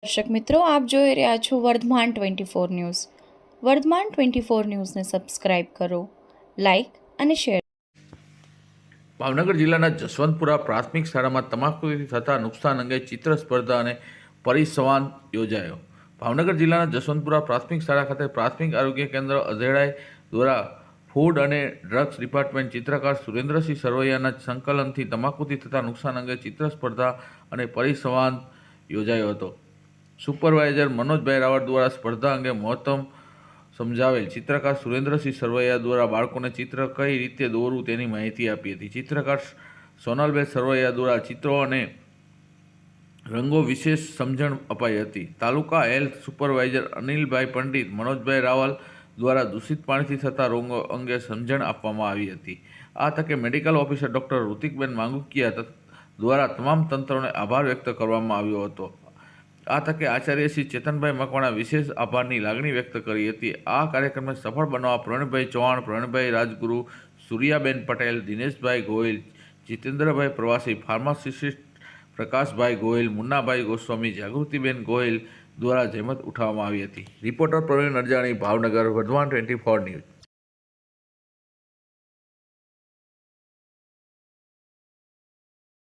દર્શક મિત્રો, આપ જોઈ રહ્યા છો વર્ધમાન 24 ન્યૂઝ. વર્ધમાન 24 ન્યૂઝને સબસ્ક્રાઇબ કરો, લાઇક અને શેર. ભાવનગર જિલ્લાના જસવંતપુરા પ્રાથમિક શાળામાં તમાકુથી થતા નુકસાન અંગે ચિત્ર સ્પર્ધા અને પરિસંવાદ યોજાયો. ભાવનગર જિલ્લાના જસવંતપુરા પ્રાથમિક શાળા ખાતે પ્રાથમિક આરોગ્ય કેન્દ્ર અધેડાઈ દ્વારા ફૂડ અને ડ્રગ્સ ડિપાર્ટમેન્ટ ચિત્રકાર સુરેન્દ્રસિંહ સરવૈયાના સંકલનથી તમાકુથી થતા નુકસાન અંગે ચિત્ર સ્પર્ધા અને પરિસંવાદ યોજાયો હતો. સુપરવાઇઝર મનોજભાઈ રાવળ દ્વારા સ્પર્ધા અંગે મહત્તમ સમજાવેલ ચિત્રકાર સુરેન્દ્રસિંહ સરવૈયા દ્વારા બાળકોને ચિત્ર કઈ રીતે દોરવું તેની માહિતી આપી હતી. ચિત્રકાર સોનલબેન સરવૈયા દ્વારા ચિત્રો અને રંગો વિશેષ સમજણ અપાઈ હતી. તાલુકા હેલ્થ સુપરવાઇઝર અનિલભાઈ પંડિત, મનોજભાઈ રાવલ દ્વારા દૂષિત પાણીથી થતા રોગો અંગે સમજણ આપવામાં આવી હતી. આ તકે મેડિકલ ઓફિસર ડૉક્ટર ઋતિકબેન માંગુકિયા દ્વારા તમામ તંત્રોને આભાર વ્યક્ત કરવામાં આવ્યો હતો. આ તકે આચાર્ય શ્રી ચેતનભાઈ મકવાણા વિશેષ આભારની લાગણી વ્યક્ત કરી હતી. આ કાર્યક્રમને સફળ બનાવવા પ્રવીણભાઈ ચૌહાણ, પ્રવીણભાઈ રાજગુરુ, સૂર્યાબેન પટેલ, દિનેશભાઈ ગોહિલ, જીતેન્દ્રભાઈ પ્રવાસી, ફાર્માસિસ્ટ પ્રકાશભાઈ ગોહિલ, મુન્નાભાઈ ગોસ્વામી, જાગૃતિબેન ગોહિલ દ્વારા જહેમત ઉઠાવવામાં આવી હતી. Reporter Pravin Arjani, Bhavnagar, Vardhman 24 news.